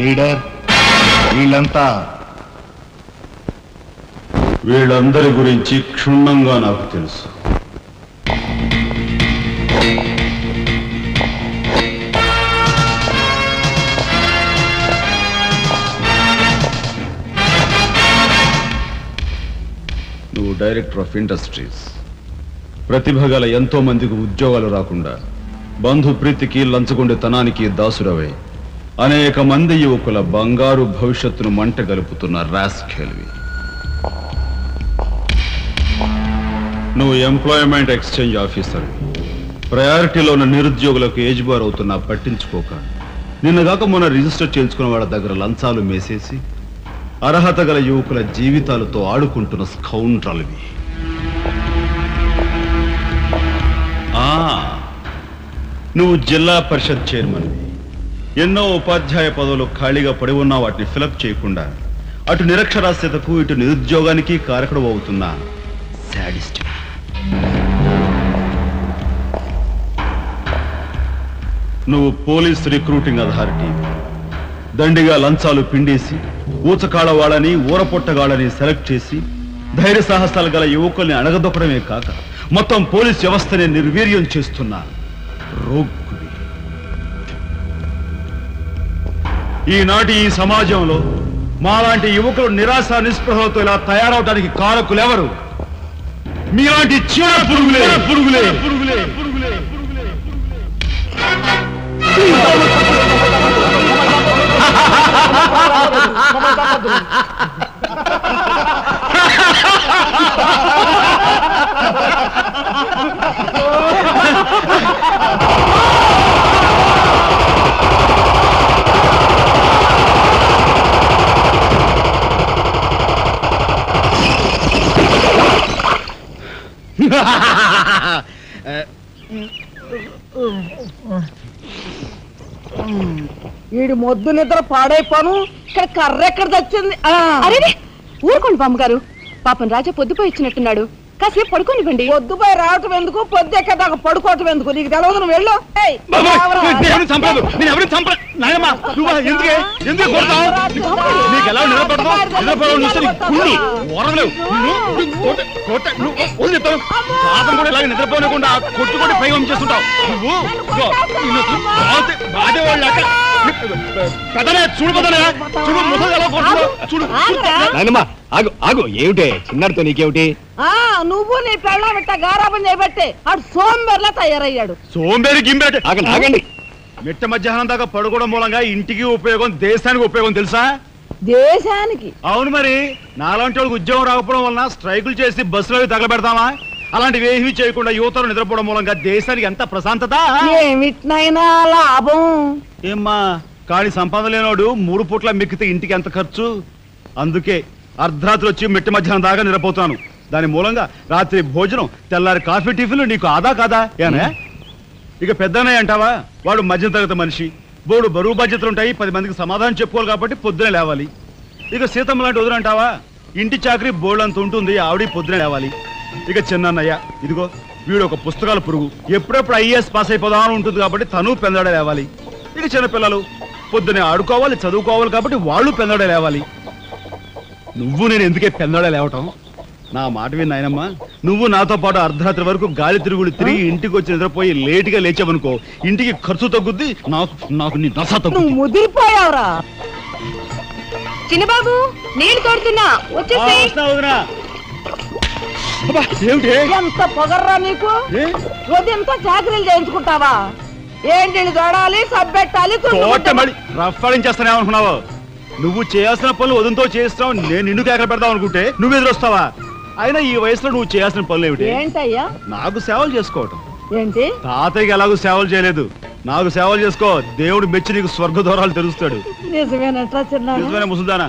Leader వీళ్ళందరి గురించి క్షుణ్ణంగా నాకు తెలుసు. నువ్వు డైరెక్టర్ ఆఫ్ ఇండస్ట్రీస్. ప్రతిభ గల ఎంతో మందికి ఉద్యోగాలు రాకుండా బంధు ప్రీతికి లంచగొండితనానికి దాసురవై అనేక మంది యువకుల బంగారు భవిష్యత్తును మంట గలుపుతున్న రాస్కెల్వి. నువ్వు ఎంప్లాయ్మెంట్ ఎక్స్చేంజ్ ఆఫీసర్. ప్రయారిటీలో ఉన్న నిరుద్యోగులకు ఏజ్ బార్ అవుతున్నా పట్టించుకోక నిన్నగాక మొన్న రిజిస్టర్ చేయించుకున్న వాళ్ళ దగ్గర లంచాలు మేసేసి అర్హత గల యువకుల జీవితాలతో ఆడుకుంటున్న స్కౌండ్రల్వి. నువ్వు జిల్లా పరిషత్ చైర్మన్. ఎన్నో ఉపాధ్యాయ పదవులు ఖాళీగా పడి ఉన్నా వాటిని ఫిలప్ చేయకుండా అటు నిరక్షరాస్యతకు ఇటు నిరుద్యోగానికి కారకుడు అవుతున్న శాడిస్ట్. నువ్వు పోలీస్ రిక్రూటింగ్ అథారిటీ. దండిగా లంచాలు పిండేసి ఊచకాళ్ళ వాళ్ళని ఊరపొట్టగాళ్ళని సెలెక్ట్ చేసి ధైర్య సాహసాలు గల యువకుల్ని అణగదొక్కడమే కాక మొత్తం పోలీస్ వ్యవస్థని నిర్వీర్యం చేస్తున్నా రోగ్గువి. ఈనాటి ఈ సమాజంలో మాలాంటి యువకులు నిరాశ నిస్పృహలతో ఇలా తయారవడానికి కారకులెవరు? మీలాంటి చీడ పురుగులే పురుగులే పురుగులే పురుగులే వీడి మొద్దు నిద్ర పాడైపోను. ఇక్కడ కర్ర ఎక్కడ తెచ్చింది? అరే ఊరుకోండి బామ్మగారు, పాపం రాజా పొద్దుపోయి ఇచ్చినట్టున్నాడు, కాసేపు పడుకోనివ్వండి. పొద్దుపై రావటం ఎందుకు, పొద్దు ఎక్కదాకా పడుకోవటం ఎందుకు? నీకు తెలవదు, నువ్వు వెళ్ళు. నిద్రపోనకుండా కొట్టుకొని పైవం చేస్తుంటావు ఆగు. ఏమిటే చిన్నారితో నీకేమిటి? నువ్వు నీ పెళ్ళం ఇట్ట గారాబం చేయబట్టే ఆడు సోంబేర్లా తయారయ్యాడు. సోంబేరి గింబేట ఆగండి. మిట్ట మధ్యాహ్నం దాకా పడుకోవడం మూలంగా ఇంటికి ఉపయోగం, దేశానికి ఉపయోగం తెలుసా? దేశానికి? అవును మరి. నాలాంటి వాళ్ళకి ఉద్యోగం రాకపోవడం వలన స్ట్రైకులు చేసి బస్సులో తగలబెడతామా? అలాంటివి ఏమీ చేయకుండా యువతలు నిద్రపోవడం మూలంగా దేశానికి ఎంత ప్రశాంతత. ఏమిటినైనా లాభం ఏమ్మా, కానీ సంపాదన లేనోడు 3 పూట్ల మిక్కితే ఇంటికి ఎంత ఖర్చు? అందుకే అర్ధరాత్రి వచ్చి మిట్ట మధ్యాహ్నం దాకా నిద్రపోతాను. దాని మూలంగా రాత్రి భోజనం, తెల్లారి కాఫీ, టిఫిన్లు నీకు ఆదా కాదా? ఏనా ఇక పెద్దనయ్య అంటావా? వాడు మధ్య తరగతి మనిషి, బోడు బరువు బాధ్యతలు ఉంటాయి, 10 మందికి సమాధానం చెప్పుకోవాలి కాబట్టి పొద్దునే లేవాలి. ఇక సీతమ్మ లాంటి వదులంటావా? ఇంటి చాకరీ బోర్డు అంత ఉంటుంది, ఆవిడ పొద్దునే లేవాలి. ఇక చిన్నయ్య, ఇదిగో వీడు ఒక పుస్తకాల పురుగు, ఎప్పుడెప్పుడు ఐఏఎస్ పాస్ అయిపోదామని ఉంటుంది కాబట్టి తను పెందడే లేవాలి. ఇక చిన్నపిల్లలు పొద్దునే ఆడుకోవాలి, చదువుకోవాలి కాబట్టి వాళ్ళు పెందడే లేవాలి. నువ్వు నేను ఎందుకే పెందడే లేవటం? నా మాట విని నాయనమ్మా, నువ్వు నాతో పాటు అర్ధరాత్రి వరకు గాలి తిరుగులు తిరిగి ఇంటికి వచ్చి నిద్రపోయి లేటుగా లేచావనుకో, ఇంటికి ఖర్చు తగ్గుద్ది, నాకు నీ నస తగ్గుద్ది. ముదిరిపోయావురా. చిన్నబాబు నీళ్ళు తోడుతున్నా, ఎంత పొగర్రా నీకు? ఉదయంతో చాకరీలు చేయించుకుంటావా? ఏంటి తోడాలి, సబ్బెట్టాలి, రఫాడించేస్తానేమనుకున్నావు? నువ్వు చేయాల్సిన పనులు ఉదయంతో చేస్తావు, నేను నిన్ను కేకలు పెడతావు అనుకుంటే నువ్వు ఎదురొస్తావా? అయినా ఈ వయసులో నువ్వు చేయాల్సిన పనులు ఏమిటి? ఏంటయ్యా? నాకు సేవలు చేసుకోవటం. ఏంటి? తాతయ్యకి ఎలాగో సేవలు చేయలేదు, నాకు సేవలు చేసుకో. దేవుడు మెచ్చి నీకు స్వర్గ దూరాలు తెలుస్తాడు. నిజమేనట్రా చిన్న? నిజమైన ముసల్దానా?